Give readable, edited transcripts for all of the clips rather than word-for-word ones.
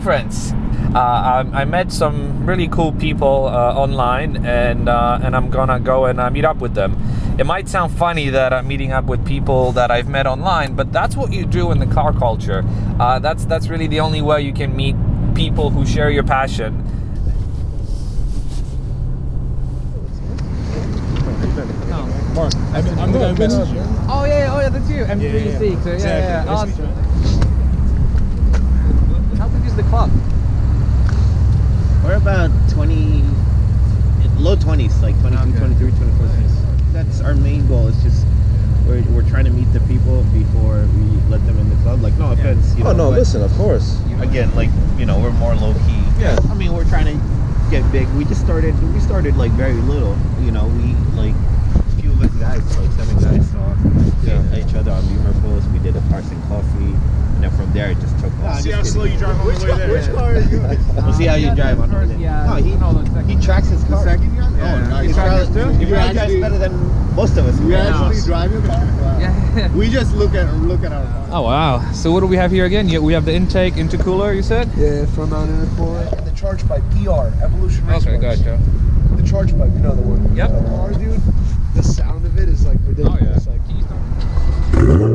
friends. I met some really cool people online, and I'm gonna go and meet up with them. It might sound funny that I'm meeting up with people that I've met online, but that's what you do in the car culture. That's really the only way you can meet people who share your passion. Mark, I'm the guy who messaged you. Oh yeah, that's you. M3C. Yeah. Exactly. Awesome. How big is the club? We're about 20, low 20s, like 22, 23, 24. That's our main goal. It's just we're trying to meet the people before we let them in the club. Like, no offense. You know, No, listen, of course. Again, like, you know, we're more low key. Yeah. I mean, we're trying to get big. We started like very little. You know, we like a few of us guys, like 7 guys, saw each other on Beamer pools. We did a Parks and Coffee. And then from there, it just took off. See how slow you drive on the way there. Which car is yours? We'll see how you drive on the way there. No, he tracks his car. The second one? Yeah, Oh, nice. He drives better than most of us. You actually drive your car? Wow. Yeah. We just look at our car. Oh wow. So what do we have here again? We have the intake, intercooler, you said? Yeah, front mount intercooler. And the charge pipe, ER, Evolution Race Okay, Wars. gotcha. The charge pipe, you know the one. Yep. Car, dude. The sound of it is like ridiculous. Oh, yeah. Like, Can you start?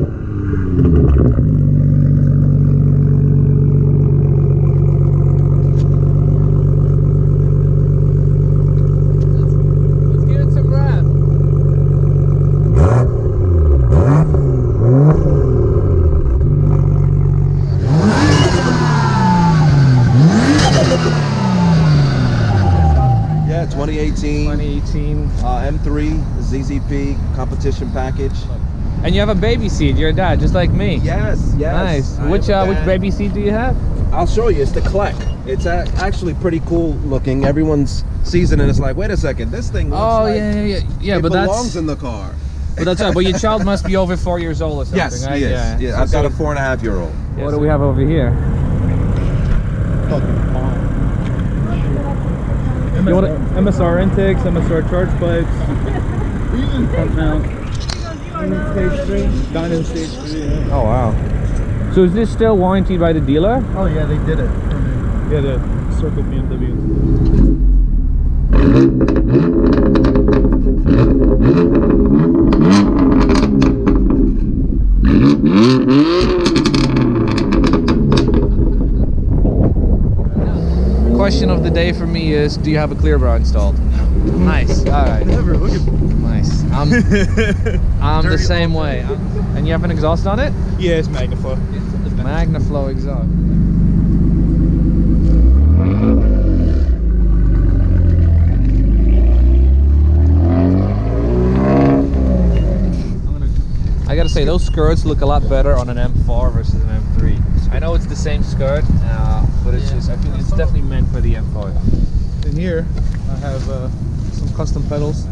Let's give it some rev. Yeah, 2018. 2018. M3 ZZP competition package. And you have a baby seat. You're a dad, just like me. Yes. Nice. I Which am a dad. baby seat do you have? I'll show you. It's the Kleck. It's actually pretty cool looking. Everyone's sees it and it's like, wait a second, this thing looks like Yeah. it But belongs that's in the car. but your child must be over 4 years old or something, Yes, right? he is. Yeah, I've got a 4.5-year-old. What do we have over here? MSR intakes, MSR charge pipes, front mount, stage 3, dyno stage 3. Yeah. Oh wow. So is this still warranted by the dealer? oh yeah, they did it. Yeah, the Circle BMW. Question of the day for me is, do you have a clear bra installed? Nice. All right. Never look at Nice. I'm the same way. And you have an exhaust on it? Yeah, it's Magnaflow. Magnaflow exhaust. I gotta say, those skirts look a lot better on an M4 versus an M3. I know it's the same skirt, but it's just, I feel it's definitely meant for the M4. In here, I have some custom pedals.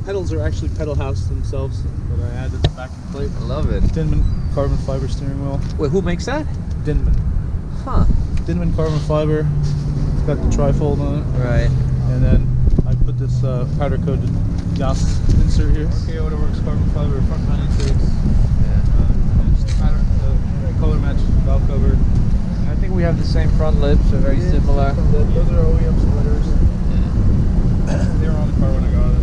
Pedals are actually pedal house themselves, but I added the backing plate. I love it. Denman carbon fiber steering wheel. Wait, who makes that? Denman. Huh. Denman carbon fiber. It's got the trifold on it. Right. And then I put this powder coated gas insert here. Okay, Autoworks carbon fiber front mount intakes. Just pattern, color match valve cover. I think we have the same front lips, so very similar. Those are OEM splitters. They were on the car when I got it.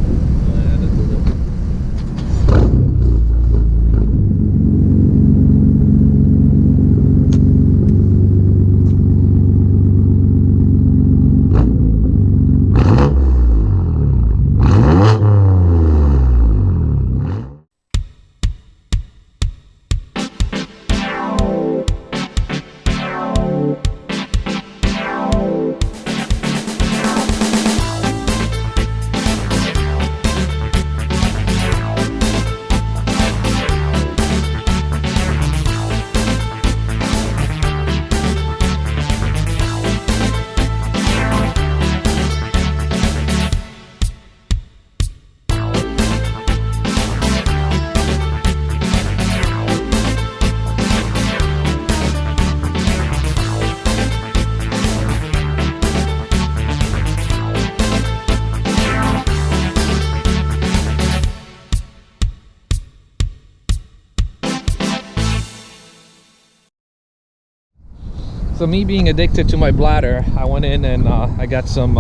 So me being addicted to my bladder, I went in and I got some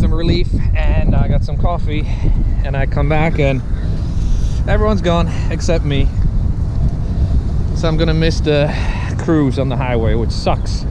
relief, and I got some coffee, and I come back and everyone's gone except me. So I'm gonna miss the cruise on the highway, which sucks.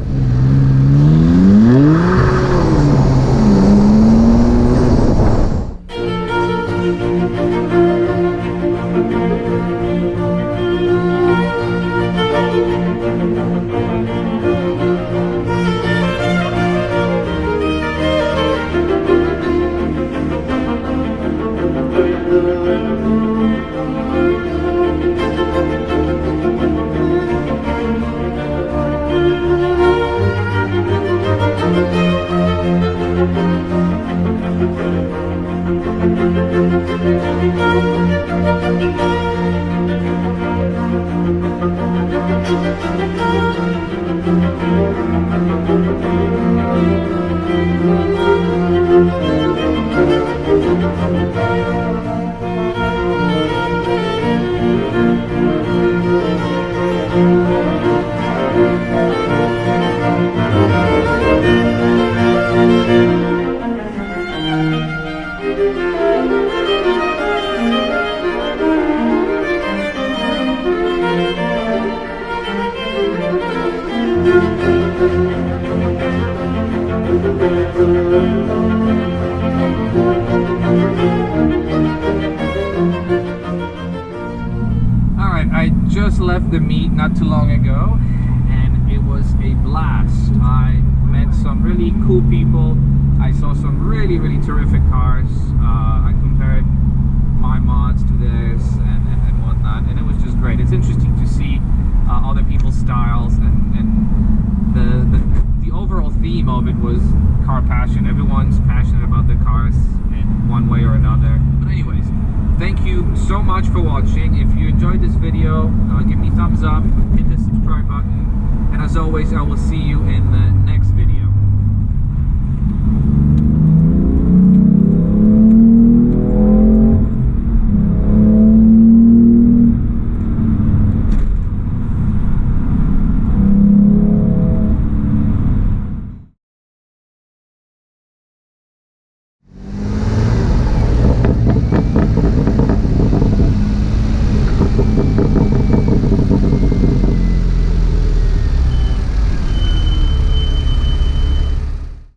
I just left the meet not too long ago, and it was a blast. I met some really cool people. I saw some really terrific cars. I compared my mods to theirs and whatnot, and it was just great. It's interesting to see other people's styles, and the overall theme of it was car passion. Everyone's passionate about their cars in one way or another. But anyways, thank you so much for watching. If you enjoyed this video, give me a thumbs up, hit the subscribe button, and as always, I will see you in the next video.